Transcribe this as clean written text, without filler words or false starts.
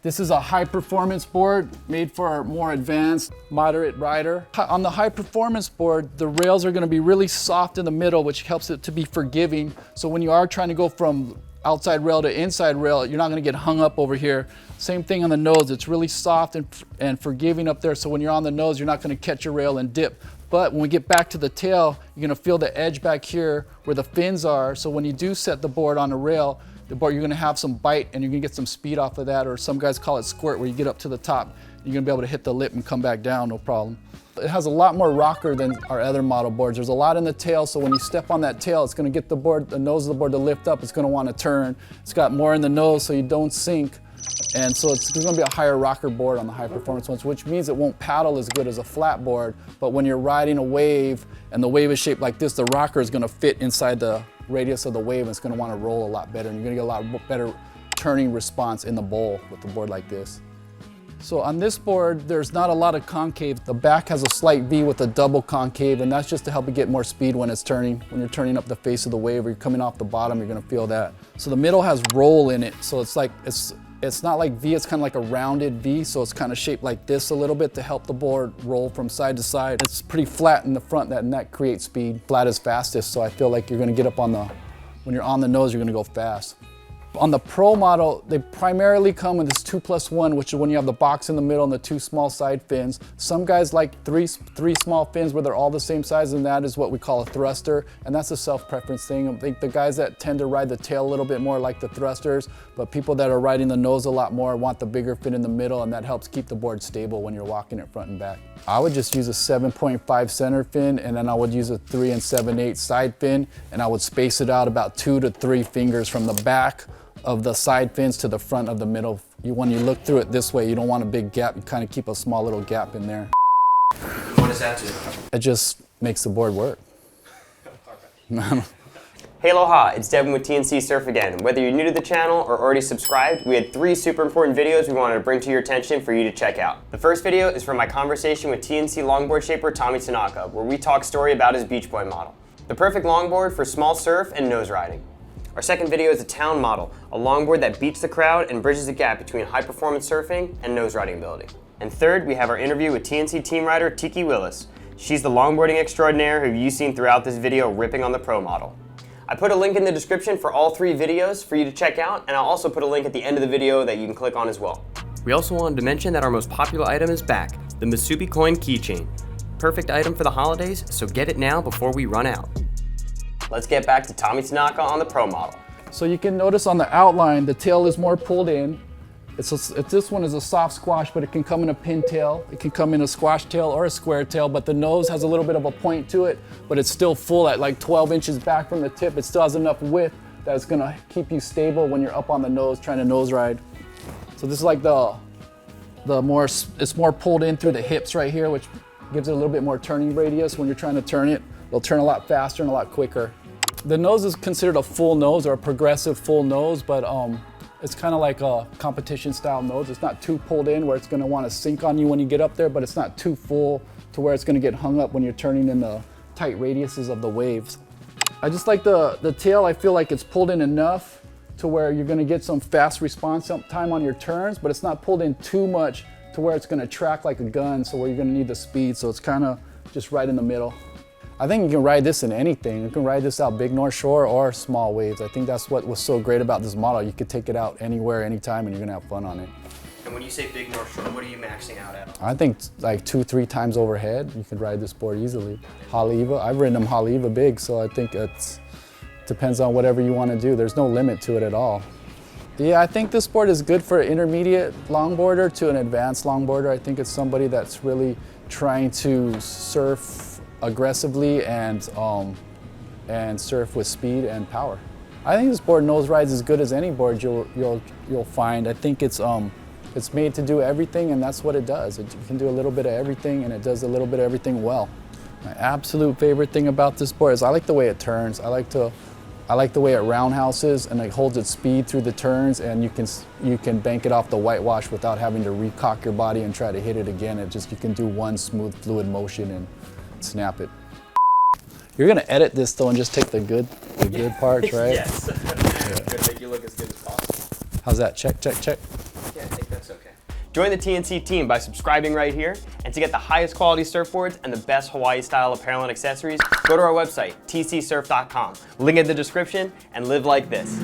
This is a high performance board made for a more advanced, moderate rider. On the high performance board, the rails are gonna be really soft in the middle, which helps it to be forgiving. So when you are trying to go from outside rail to inside rail, you're not gonna get hung up over here. Same thing on the nose, it's really soft and forgiving up there. So when you're on the nose, you're not gonna catch your rail and dip. But when we get back to the tail, you're gonna feel the edge back here where the fins are. So when you do set the board on a rail, you're gonna have some bite and you're gonna get some speed off of that, or some guys call it squirt, where you get up to the top. You're gonna be able to hit the lip and come back down, no problem. It has a lot more rocker than our other model boards. There's a lot in the tail, so when you step on that tail, it's gonna get the nose of the board to lift up. It's gonna wanna turn. It's got more in the nose so you don't sink. And so it's gonna be a higher rocker board on the high performance ones, which means it won't paddle as good as a flat board. But when you're riding a wave and the wave is shaped like this, the rocker is gonna fit inside the radius of the wave and it's gonna wanna roll a lot better. And you're gonna get a lot better turning response in the bowl with a board like this. So on this board, there's not a lot of concave. The back has a slight V with a double concave, and that's just to help it get more speed when it's turning. When you're turning up the face of the wave or you're coming off the bottom, you're gonna feel that. So the middle has roll in it. So it's not like V, it's kind of like a rounded V, so it's kind of shaped like this a little bit to help the board roll from side to side. It's pretty flat in the front, and that creates speed. Flat is fastest, so I feel like you're gonna get up when you're on the nose, you're gonna go fast. On the Pro model, they primarily come with this 2+1, which is when you have the box in the middle and the two small side fins. Some guys like three small fins where they're all the same size, and that is what we call a thruster, and that's a self-preference thing. I think the guys that tend to ride the tail a little bit more like the thrusters, but people that are riding the nose a lot more want the bigger fin in the middle, and that helps keep the board stable when you're walking it front and back. I would just use a 7.5 center fin, and then I would use a 3 7/8 side fin, and I would space it out about 2 to 3 fingers from the back of the side fins to the front of the middle. When you look through it this way, you don't want a big gap. You kind of keep a small little gap in there. What does that do? It just makes the board work. Hey aloha, it's Devin with TNC Surf again. Whether you're new to the channel or already subscribed, we had 3 super important videos we wanted to bring to your attention for you to check out. The first video is from my conversation with TNC longboard shaper Tommy Tanaka, where we talk story about his Beach Boy model. The perfect longboard for small surf and nose riding. Our second video is a town model, a longboard that beats the crowd and bridges the gap between high performance surfing and nose riding ability. And third, we have our interview with TNC team rider Tiki Willis. She's the longboarding extraordinaire who you've seen throughout this video ripping on the Pro model. I put a link in the description for all 3 videos for you to check out, and I'll also put a link at the end of the video that you can click on as well. We also wanted to mention that our most popular item is back, the Masubi Coin keychain. Perfect item for the holidays, so get it now before we run out. Let's get back to Tommy Tanaka on the Pro model. So you can notice on the outline, the tail is more pulled in. This one is a soft squash, but it can come in a pintail. It can come in a squash tail or a square tail, but the nose has a little bit of a point to it, but it's still full at like 12 inches back from the tip. It still has enough width that it's gonna keep you stable when you're up on the nose trying to nose ride. So this is like it's more pulled in through the hips right here, which gives it a little bit more turning radius. When you're trying to turn it, it'll turn a lot faster and a lot quicker. The nose is considered a full nose or a progressive full nose, but it's kind of like a competition style nose. It's not too pulled in where it's gonna wanna sink on you when you get up there, but it's not too full to where it's gonna get hung up when you're turning in the tight radiuses of the waves. I just like the tail. I feel like it's pulled in enough to where you're gonna get some fast response time on your turns, but it's not pulled in too much to where it's gonna track like a gun, so where you're gonna need the speed, so it's kind of just right in the middle. I think you can ride this in anything. You can ride this out big North Shore or small waves. I think that's what was so great about this model. You could take it out anywhere, anytime, and you're gonna have fun on it. And when you say big North Shore, what are you maxing out at? I think like 2-3 times overhead, you could ride this board easily. Haleiwa, I've ridden them Haleiwa big, so I think it depends on whatever you want to do. There's no limit to it at all. Yeah, I think this board is good for an intermediate longboarder to an advanced longboarder. I think it's somebody that's really trying to surf aggressively and surf with speed and power. I think this board nose rides as good as any board you'll find. I think it's made to do everything, and that's what it does. It can do a little bit of everything, and it does a little bit of everything well. My absolute favorite thing about this board is I like the way it turns. I like the way it roundhouses and it holds its speed through the turns, and you can bank it off the whitewash without having to recock your body and try to hit it again. You can do one smooth fluid motion and snap it. You're gonna edit this though and just take the good parts, right? Yes. Yeah. Gonna make you look as good as possible. How's that? Check, check, check. Yeah, I think that's okay. Join the TNC team by subscribing right here, and to get the highest quality surfboards and the best Hawaii style apparel and accessories, go to our website, tcsurf.com. Link in the description, and live like this.